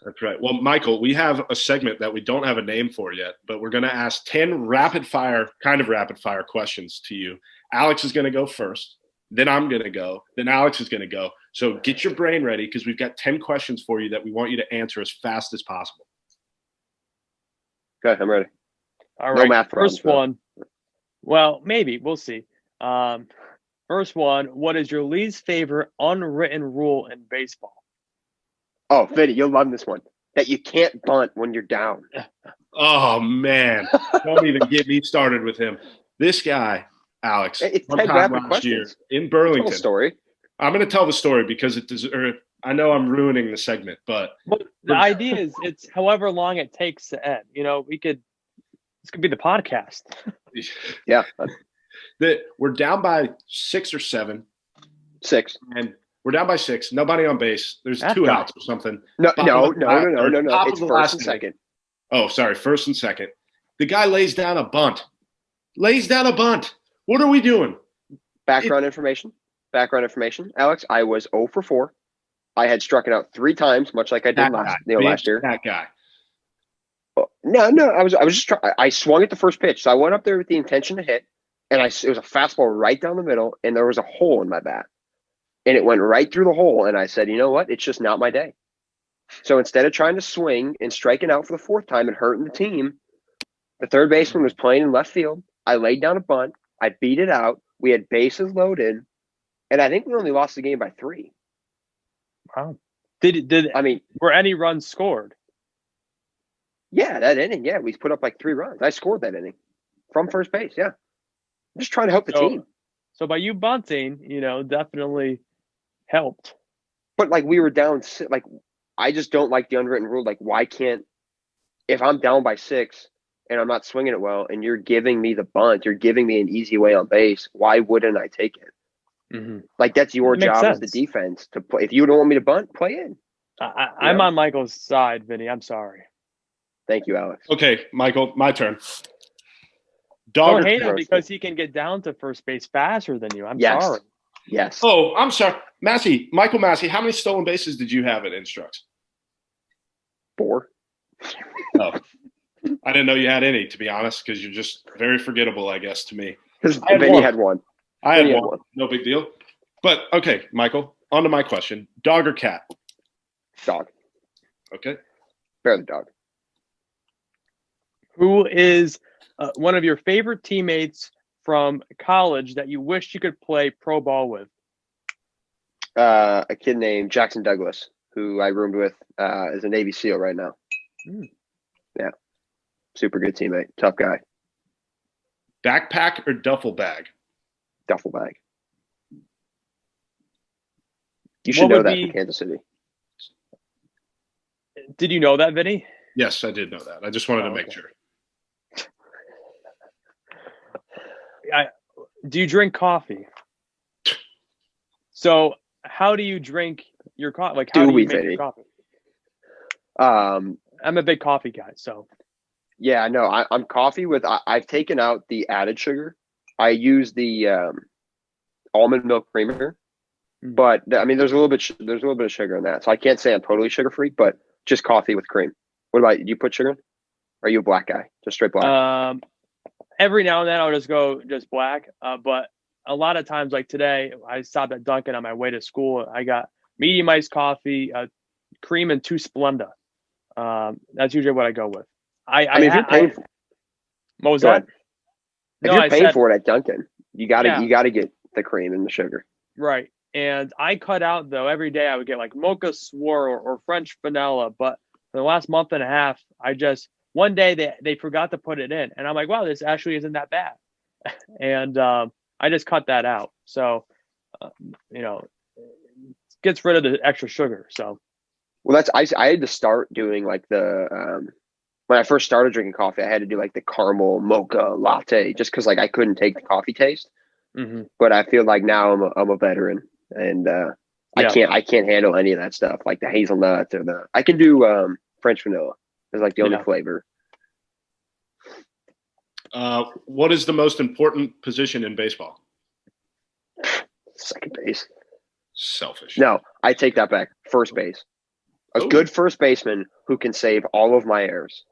That's right. Well, Michael, we have a segment that we don't have a name for yet, but we're going to ask 10 kind of rapid fire questions to you. Alex is going to go first. Then I'm going to go. Then Alex is going to go. So get your brain ready because we've got 10 questions for you that we want you to answer as fast as possible. Okay, I'm ready. All No right. math First problems, one. Well, maybe. We'll see. First one. What is your least favorite unwritten rule in baseball? Oh, Vinny, you'll love this one. That you can't bunt when you're down. Oh, man. Don't even get me started with him. This guy, Alex, It's one 10 time rapid last year questions. in Tell Burlington. a story. I'm going to tell the story because I know I'm ruining the segment, but the idea is it's however long it takes to end. This could be the podcast. Yeah. We're down by 6 or 7. 6. And we're down by 6. Nobody on base. There's That 2 guy. outs or something. No. Top It's of the first last and inning. second. Oh, sorry. First and second. The guy lays down a bunt. What are we doing? Background information. Alex, I was 0 for 4. I had struck it out 3 times, much like I did last year. That guy. No. I was just trying. I swung at the first pitch, so I went up there with the intention to hit, and it was a fastball right down the middle, and there was a hole in my bat, and it went right through the hole. And I said, you know what? It's just not my day. So instead of trying to swing and striking out for the 4th time and hurting the team, the third baseman was playing in left field. I laid down a bunt. I beat it out. We had bases loaded, and I think we only lost the game by 3. Wow. Were any runs scored? Yeah, that inning. Yeah, we put up like 3 runs. I scored that inning from first base. Yeah, I'm just trying to help the team. So by you bunting, definitely helped. But like we were down, like I just don't like the unwritten rule. Like, why can't if I'm down by 6 and I'm not swinging it well, and you're giving me the bunt, you're giving me an easy way on base. Why wouldn't I take it? Mm-hmm. Like that's your job as the defense to play. If you don't want me to bunt, play in. I'm on Michael's side, Vinny. I'm sorry. Thank you, Alex. Okay, Michael, my turn. Don't hate him because he can get down to first base faster than you. I'm sorry. Yes. Oh, I'm sorry. Michael Massey, how many stolen bases did you have at Instructs? 4. Oh, I didn't know you had any, to be honest, because you're just very forgettable, I guess, to me. Because Vinny had 1. I had one. No big deal. But, okay, Michael, on to my question. Dog or cat? Dog. Okay. Bear the dog. Who is one of your favorite teammates from college that you wish you could play pro ball with? A kid named Jackson Douglas, who I roomed with, is a Navy SEAL right now. Yeah. Super good teammate. Tough guy. Backpack or duffel bag? Duffel bag. You should know that from Kansas City. Did you know that, Vinny? Yes, I did know that. I just wanted to make sure. Do you drink coffee? So how do you drink your coffee? Like, how do you make your coffee? I'm a big coffee guy, so. Yeah, no, I'm coffee with. I've taken out the added sugar. I use the almond milk creamer, but I mean, there's a little bit of sugar in that, so I can't say I'm totally sugar free, but just coffee with cream. What about you? Do you put sugar in? Or are you a black guy? Just straight black? Every now and then I'll just go just black. But a lot of times, like today, I stopped at Dunkin' on my way to school. I got medium iced coffee, cream, and 2 Splenda. That's usually what I go with. I mean, if you're paying for what was that? If you're paying for it at Dunkin', you gotta get the cream and the sugar. Right. And I cut out though every day I would get like mocha swirl or French vanilla, but for the last month and a half, one day they forgot to put it in, and I'm like, wow, this actually isn't that bad, and I just cut that out. So, gets rid of the extra sugar. So, well, I had to start doing like the when I first started drinking coffee, I had to do like the caramel mocha latte just because like I couldn't take the coffee taste. Mm-hmm. But I feel like now I'm a veteran, and I can't handle any of that stuff like the hazelnut or I can do French vanilla. It's like the only flavor. What is the most important position in baseball? Second base. Selfish. No, I take that back. First base. A good first baseman who can save all of my errors.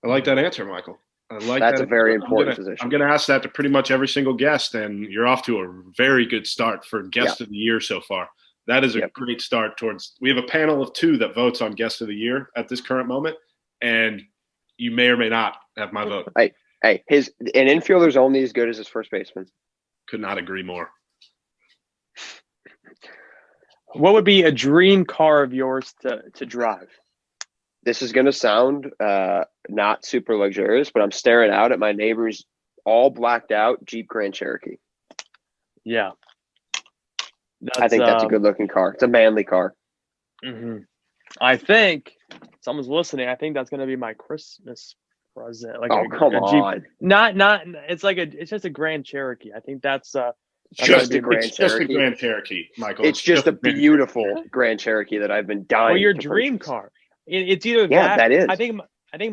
I like that answer, Michael. That's a very important position. I'm going to ask that to pretty much every single guest, and you're off to a very good start for guest of the year so far. That is a great start towards – we have a panel of 2 that votes on guest of the year at this current moment, and you may or may not have my vote. Hey, an infielder's only as good as his first baseman. Could not agree more. What would be a dream car of yours to drive? This is going to sound not super luxurious, but I'm staring out at my neighbor's all blacked out Jeep Grand Cherokee. Yeah. I think that's a good looking car. It's a manly car. Mm-hmm. I think someone's listening. I think that's going to be my Christmas present. Like come on. Jeep. Not. It's just a Grand Cherokee. I think that's just a Grand Cherokee, Michael. It's just a beautiful Grand Cherokee that I've been dying. Well, your dream car. It's either that is. I think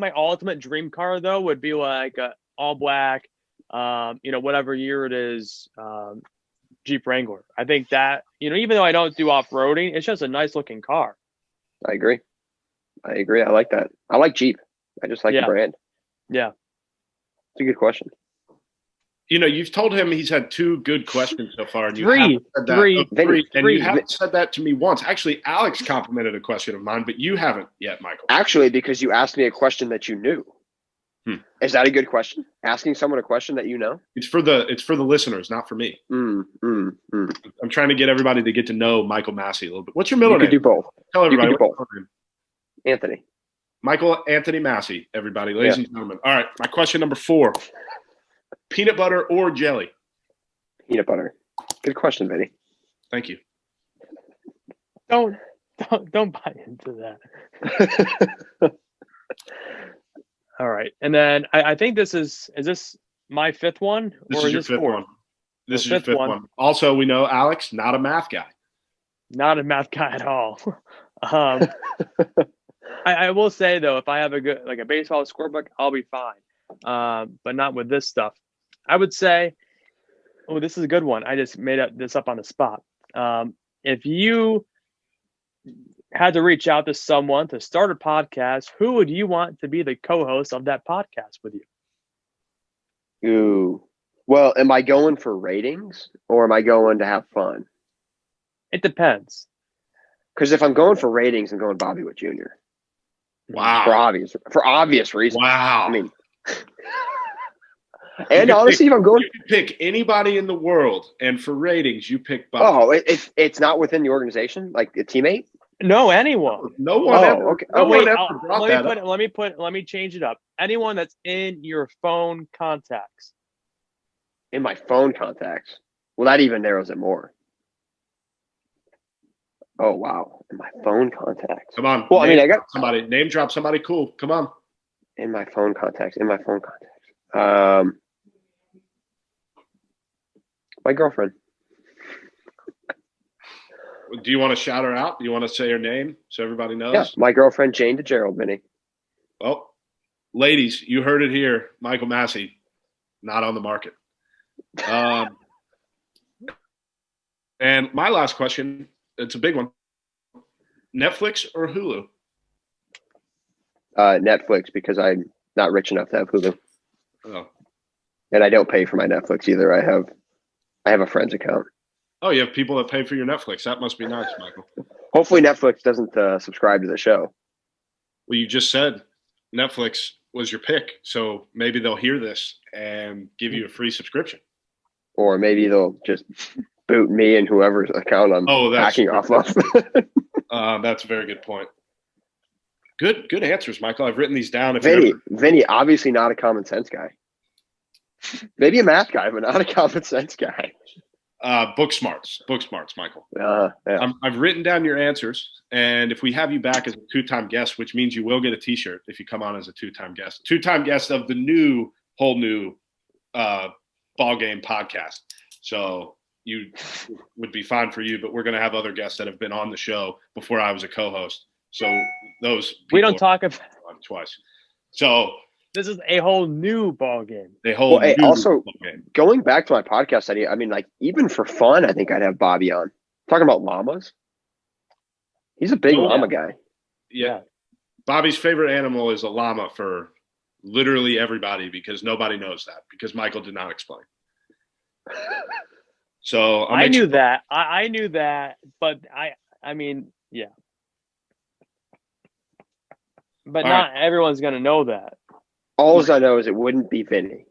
my ultimate dream car though would be like a all black, whatever year it is, Jeep Wrangler. I think that even though I don't do off roading, it's just a nice looking car. I agree. I like that. I like Jeep. I just like the brand. Yeah, it's a good question. You've told him he's had 2 good questions so far, and you haven't said that to me once. Actually, Alex complimented a question of mine, but you haven't yet, Michael. Actually, because you asked me a question that you knew. Is that a good question? Asking someone a question that you know? It's for the listeners, not for me. I'm trying to get everybody to get to know Michael Massey a little bit. What's your middle name? You can do both. Tell everybody. You can do both. Anthony. Michael Anthony Massey, everybody, ladies and gentlemen. All right, my question number 4. Peanut butter or jelly? Peanut butter. Good question, Vinnie. Thank you. Don't buy into that. All right, and then I think this is this my 5th one? This is your 5th one. This is your 5th one. Also, we know Alex, not a math guy. Not a math guy at all. I will say though, if I have a baseball scorebook, I'll be fine. But not with this stuff. I would say, this is a good one. I just made this up on the spot. If you had to reach out to someone to start a podcast, who would you want to be the co-host of that podcast with you? Ooh. Well, am I going for ratings or am I going to have fun? It depends. Because if I'm going for ratings, I'm going Bobby Witt Jr. Wow. For obvious reasons. Wow. I mean, and honestly, if I'm going, you can pick anybody in the world, and for ratings, you pick Bobby. Oh, it's not within the organization, like a teammate. No, anyone. No one ever. Okay. Let me change it up. Anyone that's in your phone contacts. In my phone contacts. Well, that even narrows it more. Oh wow! In my phone contacts. Come on. Well, I got somebody. Name drop somebody cool. Come on. In my phone contacts. My girlfriend. Do you want to shout her out? Do you want to say her name so everybody knows? Yeah, my girlfriend Jane DeGerald, Vinnie. Well, ladies, you heard it here. Michael Massey, not on the market. And my last question, it's a big one. Netflix or Hulu? Netflix, because I'm not rich enough to have Hulu. Oh. And I don't pay for my Netflix either. I have a friend's account. Oh, you have people that pay for your Netflix. That must be nice, Michael. Hopefully Netflix doesn't subscribe to the show. Well, you just said Netflix was your pick, so maybe they'll hear this and give you a free subscription. Or maybe they'll just boot me and whoever's account I'm hacking off of. That's a very good point. Good answers, Michael. I've written these down. Vinnie, obviously not a common sense guy. Maybe a math guy, but not a common sense guy. Book smarts, Michael. Yeah. I've written down your answers, and if we have you back as a 2-time guest, which means you will get a T-shirt if you come on as a 2-time guest. 2-time guest of the whole new Ballgame podcast. So you would be fine for you, but we're going to have other guests that have been on the show before I was a co-host. So those we don't talk about twice. So this is a whole new ball game. Also, going back to my podcast idea, I mean, like, even for fun, I think I'd have Bobby on. Talking about llamas. He's a big llama guy. Yeah. Bobby's favorite animal is a llama for literally everybody because nobody knows that because Michael did not explain. So I knew that. I knew that, but I mean, yeah. But not everyone's gonna know that. All I know is it wouldn't be Vinnie,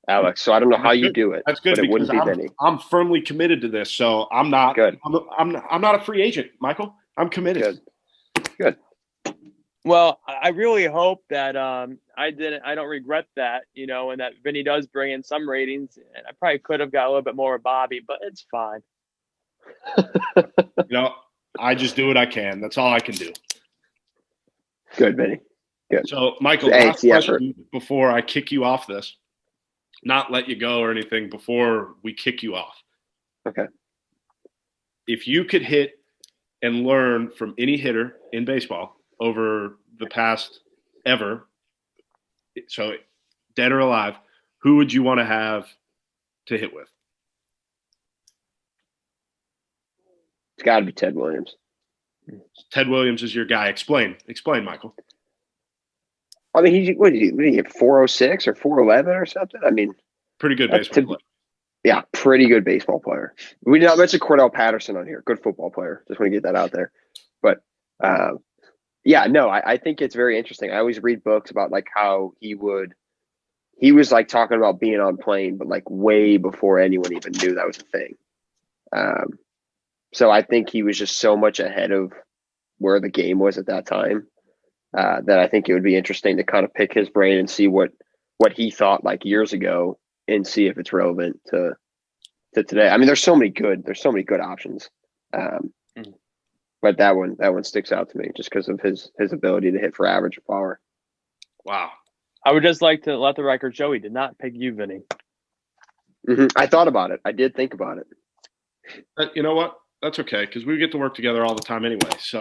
Alex. So I don't know how you do it. That's good but it because wouldn't be Vinnie. I'm firmly committed to this. So I'm not good. I'm not a free agent, Michael. I'm committed. Good. Well, I really hope that I don't regret that, and that Vinny does bring in some ratings. And I probably could have got a little bit more with Bobby, but it's fine. I just do what I can. That's all I can do. Good, Vinny. Good. So, Michael, last question before I kick you off this. Not let you go or anything before we kick you off. Okay. If you could hit and learn from any hitter in baseball over the past ever, so dead or alive, who would you want to have to hit with? It's got to be Ted Williams. Ted Williams is your guy. Explain, Michael. I mean, what did he hit 406 or 411 or something? I mean, pretty good baseball player. Yeah, pretty good baseball player. We did not mention Cordell Patterson on here. Good football player. Just want to get that out there. But I think it's very interesting. I always read books about like how he was like talking about being on plane, but like way before anyone even knew that was a thing. So I think he was just so much ahead of where the game was at that time that I think it would be interesting to kind of pick his brain and see what he thought like years ago and see if it's relevant to today. I mean, there's so many good options. But that one sticks out to me just because of his ability to hit for average power. Wow. I would just like to let the record show he did not pick you, Vinny. Mm-hmm. I thought about it. I did think about it. You know what? That's okay because we get to work together all the time anyway. So